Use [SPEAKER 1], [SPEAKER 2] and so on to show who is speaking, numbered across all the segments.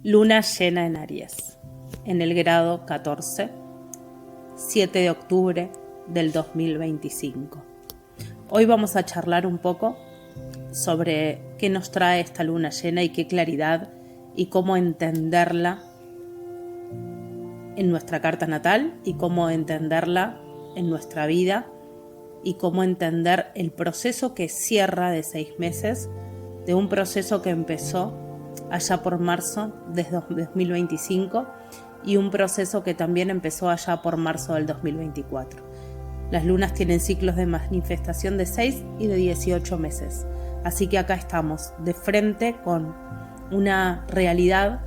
[SPEAKER 1] Luna llena en Aries, en el grado 14, 7 de octubre del 2025. Hoy vamos a charlar un poco sobre qué nos trae esta luna llena y qué claridad y cómo entenderla en nuestra carta natal y cómo entenderla en nuestra vida y cómo entender el proceso que cierra de 6 meses de un proceso que empezó allá por marzo de 2025 y un proceso que también empezó allá por marzo del 2024. Las lunas tienen ciclos de manifestación de 6 y de 18 meses. Así que acá estamos de frente con una realidad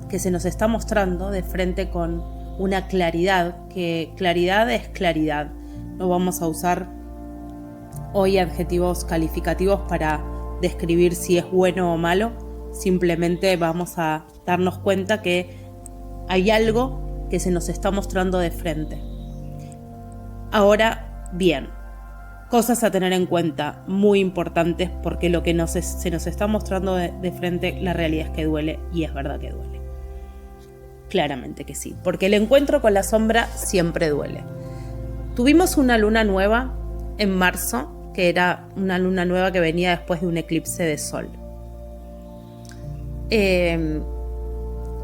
[SPEAKER 1] que se nos está mostrando, de frente con una claridad, que claridad es claridad. No vamos a usar hoy adjetivos calificativos para describir si es bueno o malo, simplemente vamos a darnos cuenta que hay algo que se nos está mostrando de frente. Ahora bien, cosas a tener en cuenta muy importantes, porque lo que se nos está mostrando de frente, la realidad es que duele, y es verdad que duele. Claramente que sí, porque el encuentro con la sombra siempre duele. Tuvimos una luna nueva en marzo, que era una luna nueva que venía después de un eclipse de sol.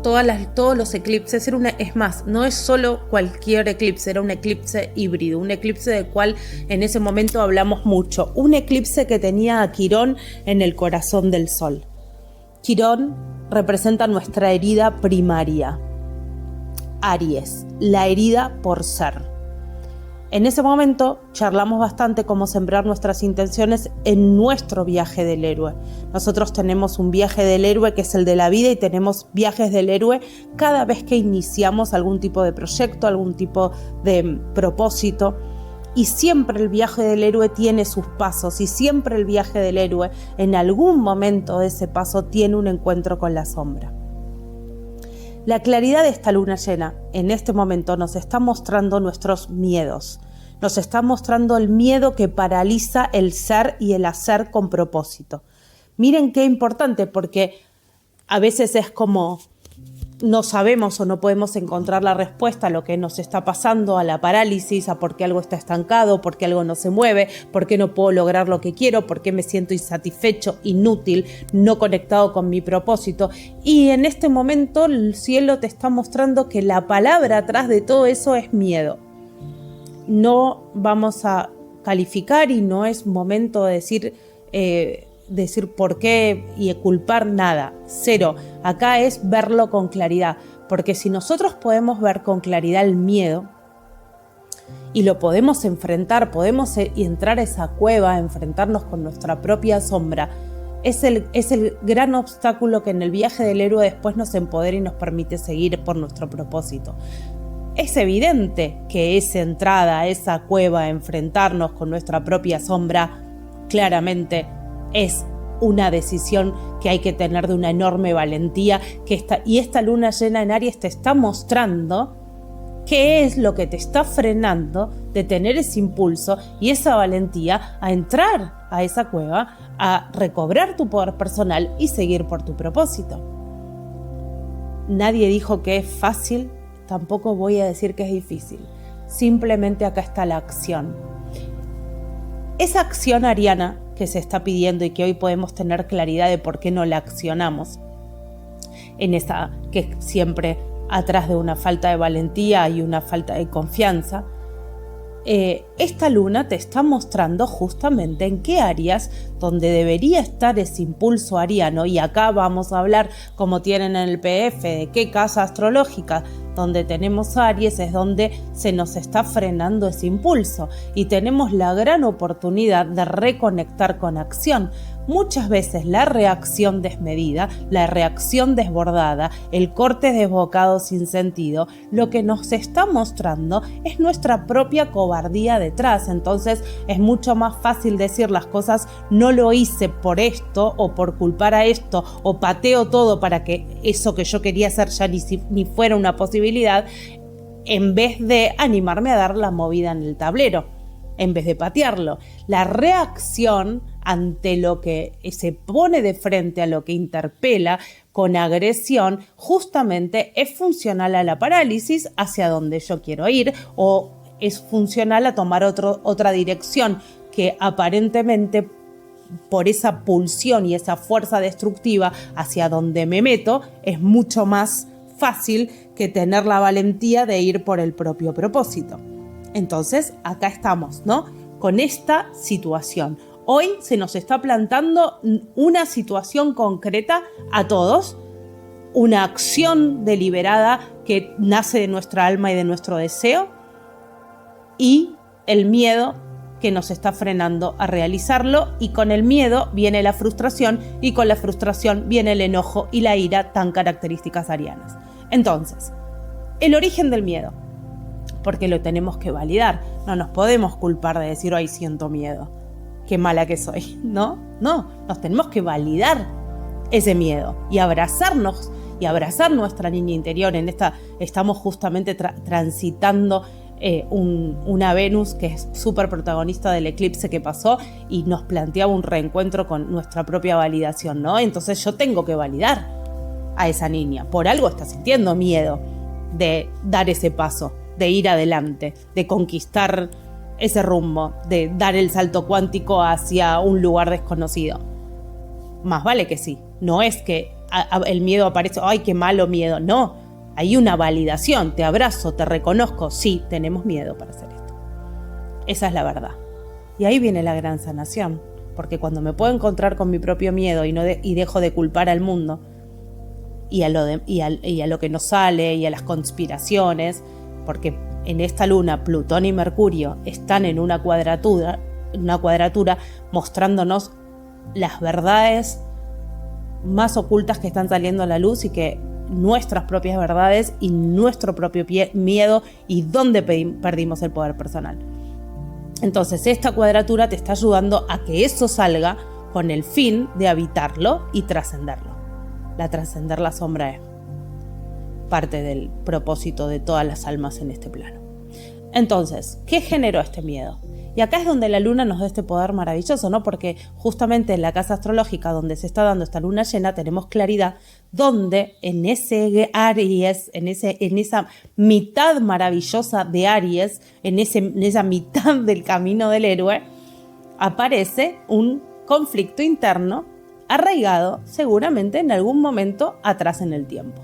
[SPEAKER 1] Todos los eclipses, es más, no es solo cualquier eclipse, era un eclipse híbrido, un eclipse del cual en ese momento hablamos mucho, un eclipse que tenía a Quirón en el corazón del sol. Quirón representa nuestra herida primaria, Aries, la herida por ser. En ese momento charlamos bastante cómo sembrar nuestras intenciones en nuestro viaje del héroe. Nosotros tenemos un viaje del héroe que es el de la vida y tenemos viajes del héroe cada vez que iniciamos algún tipo de proyecto, algún tipo de propósito. Y siempre el viaje del héroe tiene sus pasos y siempre el viaje del héroe en algún momento de ese paso tiene un encuentro con la sombra. La claridad de esta luna llena en este momento nos está mostrando nuestros miedos. Nos está mostrando el miedo que paraliza el ser y el hacer con propósito. Miren qué importante, porque a veces es como no sabemos o no podemos encontrar la respuesta a lo que nos está pasando, a la parálisis, a por qué algo está estancado, por qué algo no se mueve, por qué no puedo lograr lo que quiero, por qué me siento insatisfecho, inútil, no conectado con mi propósito. Y en este momento el cielo te está mostrando que la palabra atrás de todo eso es miedo. No vamos a calificar y no es momento de decir por qué y culpar nada, cero. Acá es verlo con claridad, porque si nosotros podemos ver con claridad el miedo y lo podemos enfrentar, podemos entrar a esa cueva, enfrentarnos con nuestra propia sombra, es el gran obstáculo que en el viaje del héroe después nos empodera y nos permite seguir por nuestro propósito. Es evidente que esa entrada a esa cueva, a enfrentarnos con nuestra propia sombra, claramente es una decisión que hay que tener de una enorme valentía, y esta luna llena en Aries te está mostrando qué es lo que te está frenando de tener ese impulso y esa valentía a entrar a esa cueva, a recobrar tu poder personal y seguir por tu propósito. Nadie dijo que es fácil, tampoco voy a decir que es difícil. Simplemente acá está la acción. Esa acción ariana que se está pidiendo y que hoy podemos tener claridad de por qué no la accionamos, en esa que siempre atrás de una falta de valentía y una falta de confianza, esta luna te está mostrando justamente en qué áreas donde debería estar ese impulso ariano, y acá vamos a hablar, como tienen en el PDF, de qué casa astrológica donde tenemos Aries es donde se nos está frenando ese impulso y tenemos la gran oportunidad de reconectar con acción. Muchas veces la reacción desmedida, la reacción desbordada, el corte desbocado sin sentido, lo que nos está mostrando es nuestra propia cobardía detrás. Entonces es mucho más fácil decir las cosas, no lo hice por esto o por culpar a esto o pateo todo para que eso que yo quería hacer ya ni fuera una posibilidad, en vez de animarme a dar la movida en el tablero, en vez de patearlo. La reacción ante lo que se pone de frente, a lo que interpela con agresión, justamente es funcional a la parálisis hacia donde yo quiero ir, o es funcional a tomar otra dirección que aparentemente por esa pulsión y esa fuerza destructiva hacia donde me meto es mucho más fácil que tener la valentía de ir por el propio propósito. Entonces, acá estamos, ¿no? Con esta situación. Hoy se nos está plantando una situación concreta a todos, una acción deliberada que nace de nuestra alma y de nuestro deseo, y el miedo que nos está frenando a realizarlo, y con el miedo viene la frustración, y con la frustración viene el enojo y la ira tan características arianas. Entonces, el origen del miedo, porque lo tenemos que validar, no nos podemos culpar de decir, ay, siento miedo, qué mala que soy, no, nos tenemos que validar ese miedo y abrazarnos y abrazar nuestra niña interior. Estamos justamente transitando una Venus que es súper protagonista del eclipse que pasó y nos planteaba un reencuentro con nuestra propia validación, ¿no? Entonces yo tengo que validar a esa niña. Por algo está sintiendo miedo de dar ese paso, de ir adelante, de conquistar ese rumbo, de dar el salto cuántico hacia un lugar desconocido. Más vale que sí. No es que el miedo aparece, ¡ay, qué malo miedo! No, hay una validación, te abrazo, te reconozco, sí, tenemos miedo para hacer esto. Esa es la verdad. Y ahí viene la gran sanación, porque cuando me puedo encontrar con mi propio miedo y dejo de culpar al mundo y a lo que nos sale y a las conspiraciones, porque en esta luna Plutón y Mercurio están en una cuadratura mostrándonos las verdades más ocultas que están saliendo a la luz, y que nuestras propias verdades y nuestro propio miedo y dónde perdimos el poder personal. Entonces esta cuadratura te está ayudando a que eso salga con el fin de habitarlo y trascenderlo. Trascender la sombra es parte del propósito de todas las almas en este plano. Entonces, ¿qué generó este miedo? Y acá es donde la luna nos da este poder maravilloso, ¿no? Porque justamente en la casa astrológica donde se está dando esta luna llena tenemos claridad, donde en ese Aries, en esa mitad maravillosa de Aries, en esa mitad del camino del héroe, aparece un conflicto interno arraigado seguramente en algún momento atrás en el tiempo.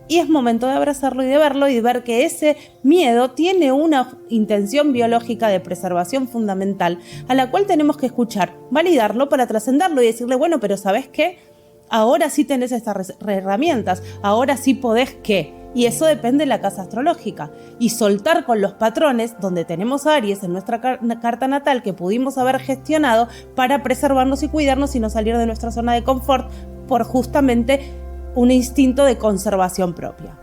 [SPEAKER 1] Y es momento de abrazarlo y de verlo y de ver que ese miedo tiene una intención biológica de preservación fundamental a la cual tenemos que escuchar, validarlo para trascenderlo y decirle, bueno, pero ¿sabes qué? Ahora sí tenés estas herramientas, ahora sí podés qué. Y eso depende de la casa astrológica. Y soltar con los patrones donde tenemos a Aries en nuestra carta natal que pudimos haber gestionado para preservarnos y cuidarnos y no salir de nuestra zona de confort por justamente un instinto de conservación propia.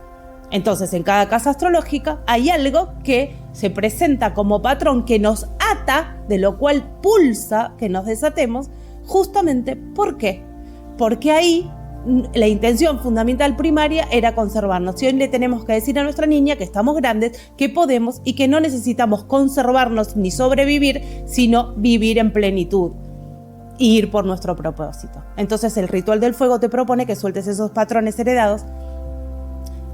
[SPEAKER 1] Entonces, en cada casa astrológica hay algo que se presenta como patrón que nos ata, de lo cual pulsa que nos desatemos, justamente ¿por qué? Porque ahí la intención fundamental primaria era conservarnos. Y hoy le tenemos que decir a nuestra niña que estamos grandes, que podemos y que no necesitamos conservarnos ni sobrevivir, sino vivir en plenitud y ir por nuestro propósito. Entonces el ritual del fuego te propone que sueltes esos patrones heredados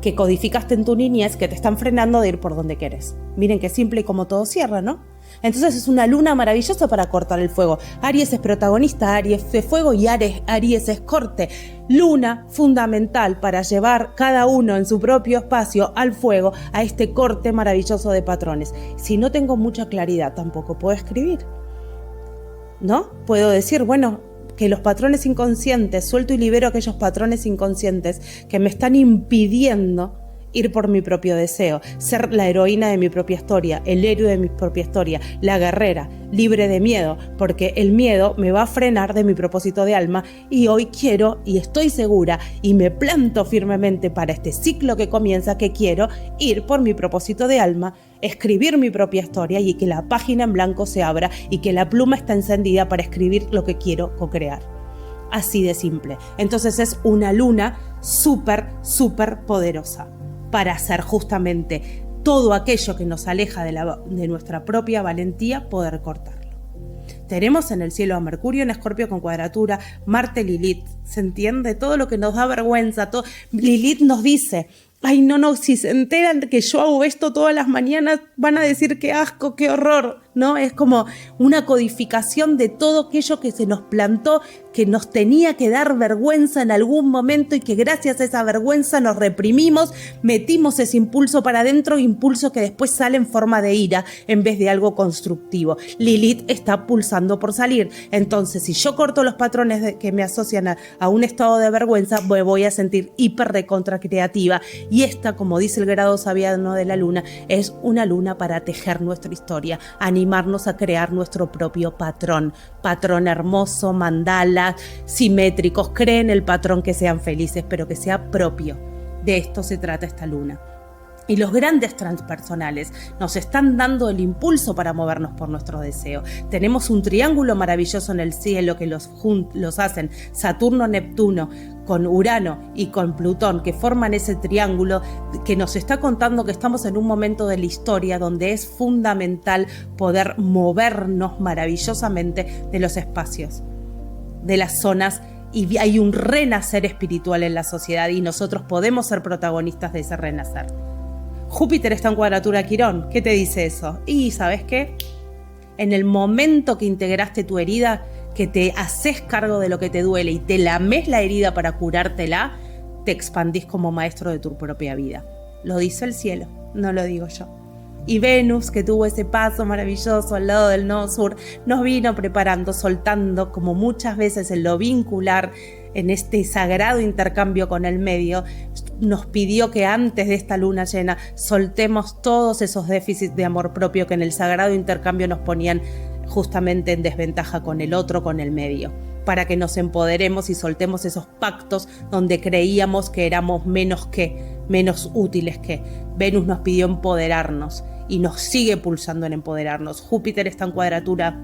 [SPEAKER 1] que codificaste en tu niñez, que te están frenando de ir por donde querés. Miren qué simple y como todo cierra, ¿no? Entonces es una luna maravillosa para cortar el fuego. Aries es protagonista, Aries es fuego y Aries es corte. Luna fundamental para llevar cada uno en su propio espacio al fuego, a este corte maravilloso de patrones. Si no tengo mucha claridad, tampoco puedo escribir, ¿no? Puedo decir, bueno, que los patrones inconscientes, suelto y libero aquellos patrones inconscientes que me están impidiendo ir por mi propio deseo, ser la heroína de mi propia historia, el héroe de mi propia historia, la guerrera, libre de miedo, porque el miedo me va a frenar de mi propósito de alma, y hoy quiero y estoy segura y me planto firmemente para este ciclo que comienza, que quiero ir por mi propósito de alma, escribir mi propia historia y que la página en blanco se abra y que la pluma está encendida para escribir lo que quiero co-crear. Así de simple. Entonces es una luna súper, súper poderosa para hacer justamente todo aquello que nos aleja de nuestra propia valentía, poder cortarlo. Tenemos en el cielo a Mercurio en Escorpio con cuadratura, Marte, Lilith, ¿se entiende? Todo lo que nos da vergüenza, todo. Lilith nos dice, ay, no, si se enteran que yo hago esto todas las mañanas, van a decir qué asco, qué horror, ¿no? Es como una codificación de todo aquello que se nos plantó, que nos tenía que dar vergüenza en algún momento y que gracias a esa vergüenza nos reprimimos, metimos ese impulso para adentro, impulso que después sale en forma de ira en vez de algo constructivo. Lilith está pulsando por salir. Entonces, si yo corto los patrones que me asocian a un estado de vergüenza, me voy a sentir hiper recontra creativa. Y esta, como dice el grado sabiano de la luna, es una luna para tejer nuestra historia, animarnos a crear nuestro propio patrón hermoso, mandala, simétricos. Creen el patrón, que sean felices, pero que sea propio. De esto se trata esta luna. Y los grandes transpersonales nos están dando el impulso para movernos por nuestro deseo. Tenemos un triángulo maravilloso en el cielo que los hacen Saturno, Neptuno, con Urano y con Plutón, que forman ese triángulo que nos está contando que estamos en un momento de la historia donde es fundamental poder movernos maravillosamente de los espacios, de las zonas, y hay un renacer espiritual en la sociedad y nosotros podemos ser protagonistas de ese renacer. Júpiter está en cuadratura a Quirón. ¿Qué te dice eso? Y ¿sabes qué? En el momento que integraste tu herida, que te haces cargo de lo que te duele y te lames la herida para curártela, te expandís como maestro de tu propia vida. Lo dice el cielo, no lo digo yo. Y Venus, que tuvo ese paso maravilloso al lado del nodo sur, nos vino preparando, soltando, como muchas veces en lo vincular, en este sagrado intercambio con el medio, nos pidió que antes de esta luna llena soltemos todos esos déficits de amor propio que en el sagrado intercambio nos ponían justamente en desventaja con el otro, con el medio, para que nos empoderemos y soltemos esos pactos donde creíamos que éramos menos útiles que. Venus nos pidió empoderarnos y nos sigue pulsando en empoderarnos. Júpiter está en cuadratura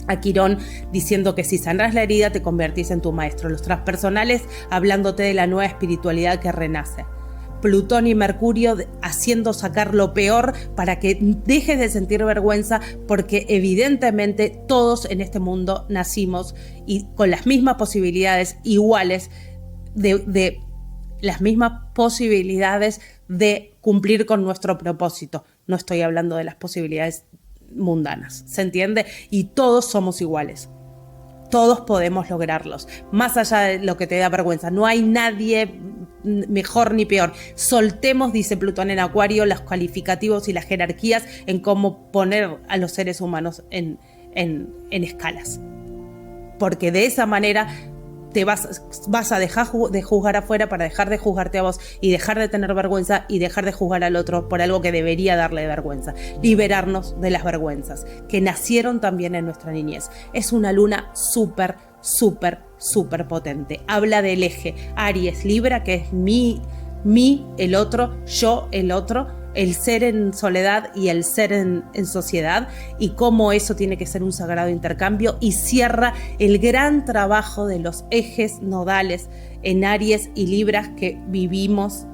[SPEAKER 1] a Quirón, diciendo que si sanás la herida te convertís en tu maestro. Los transpersonales hablándote de la nueva espiritualidad que renace. Plutón y Mercurio haciendo sacar lo peor para que dejes de sentir vergüenza, porque evidentemente todos en este mundo nacimos y con las mismas posibilidades iguales de las mismas posibilidades de cumplir con nuestro propósito. No estoy hablando de las posibilidades mundanas, ¿se entiende? Y todos somos iguales. Todos podemos lograrlos, más allá de lo que te da vergüenza. No hay nadie mejor ni peor. Soltemos, dice Plutón en Acuario, los calificativos y las jerarquías en cómo poner a los seres humanos en escalas. Porque de esa manera te vas a dejar de juzgar afuera para dejar de juzgarte a vos y dejar de tener vergüenza y dejar de juzgar al otro por algo que debería darle vergüenza. Liberarnos de las vergüenzas que nacieron también en nuestra niñez. Es una luna súper potente. Habla del eje Aries Libra, que es mí, el otro, yo, el otro, el ser en soledad y el ser en sociedad, y cómo eso tiene que ser un sagrado intercambio, y cierra el gran trabajo de los ejes nodales en Aries y Libras que vivimos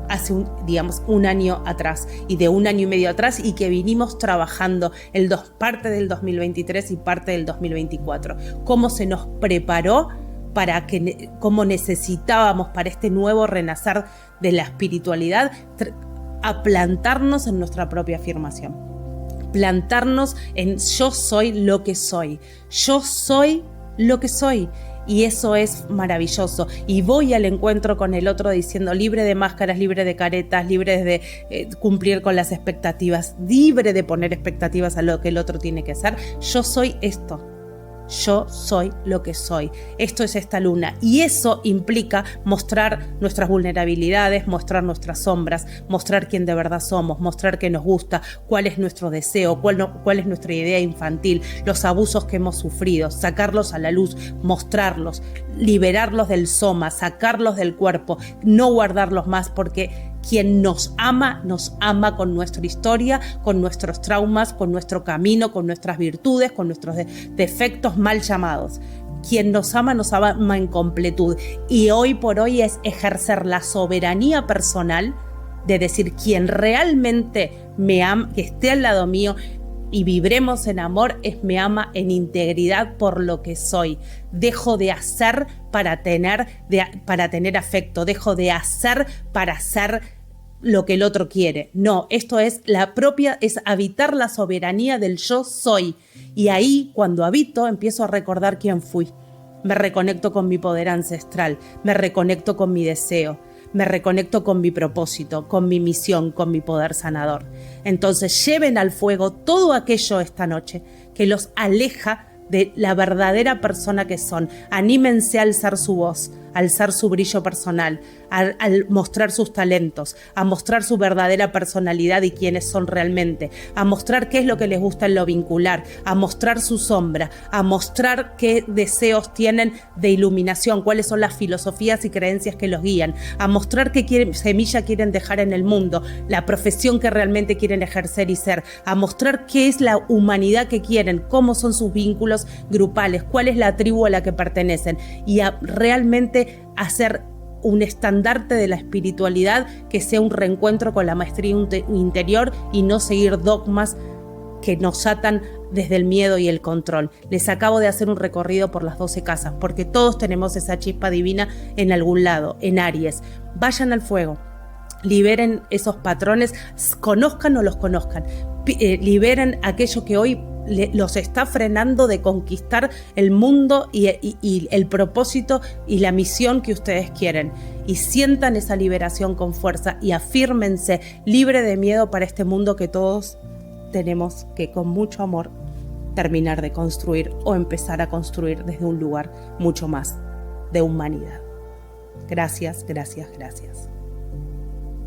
[SPEAKER 1] hace un año atrás y de un año y medio atrás, y que vinimos trabajando parte del 2023 y parte del 2024. Cómo se nos preparó cómo necesitábamos para este nuevo renacer de la espiritualidad, a plantarnos en nuestra propia afirmación, plantarnos en yo soy lo que soy, yo soy lo que soy, y eso es maravilloso. Y voy al encuentro con el otro diciendo, libre de máscaras, libre de caretas, libre de cumplir con las expectativas, libre de poner expectativas a lo que el otro tiene que hacer. Yo soy esto. Yo soy lo que soy. Esto es esta luna, y eso implica mostrar nuestras vulnerabilidades, mostrar nuestras sombras, mostrar quién de verdad somos, mostrar qué nos gusta, cuál es nuestro deseo, cuál es nuestra idea infantil, los abusos que hemos sufrido, sacarlos a la luz, mostrarlos, liberarlos del soma, sacarlos del cuerpo, no guardarlos más, porque quien nos ama con nuestra historia, con nuestros traumas, con nuestro camino, con nuestras virtudes, con nuestros defectos mal llamados. Quien nos ama en completud. Y hoy por hoy es ejercer la soberanía personal de decir, quien realmente me ama, que esté al lado mío, y vibremos en amor es me ama en integridad por lo que soy. Dejo de hacer para tener afecto, dejo de hacer para hacer lo que el otro quiere. No, esto es es habitar la soberanía del yo soy. Y ahí, cuando habito, empiezo a recordar quién fui. Me reconecto con mi poder ancestral, me reconecto con mi deseo, me reconecto con mi propósito, con mi misión, con mi poder sanador. Entonces lleven al fuego todo aquello esta noche que los aleja de la verdadera persona que son. Anímense a alzar su voz, a alzar su brillo personal, al mostrar sus talentos, a mostrar su verdadera personalidad y quiénes son realmente, a mostrar qué es lo que les gusta en lo vincular, a mostrar su sombra, a mostrar qué deseos tienen de iluminación, cuáles son las filosofías y creencias que los guían, a mostrar qué semilla quieren dejar en el mundo, la profesión que realmente quieren ejercer y ser, a mostrar qué es la humanidad que quieren, cómo son sus vínculos grupales, cuál es la tribu a la que pertenecen, y a realmente hacer un estandarte de la espiritualidad que sea un reencuentro con la maestría interior y no seguir dogmas que nos atan desde el miedo y el control. Les acabo de hacer un recorrido por las 12 casas, porque todos tenemos esa chispa divina en algún lado, en Aries. Vayan al fuego, liberen esos patrones, conozcan o los conozcan, liberen aquello que hoy los está frenando de conquistar el mundo y el propósito y la misión que ustedes quieren, y sientan esa liberación con fuerza y afírmense libre de miedo para este mundo que todos tenemos que con mucho amor terminar de construir o empezar a construir desde un lugar mucho más de humanidad. Gracias, gracias, gracias.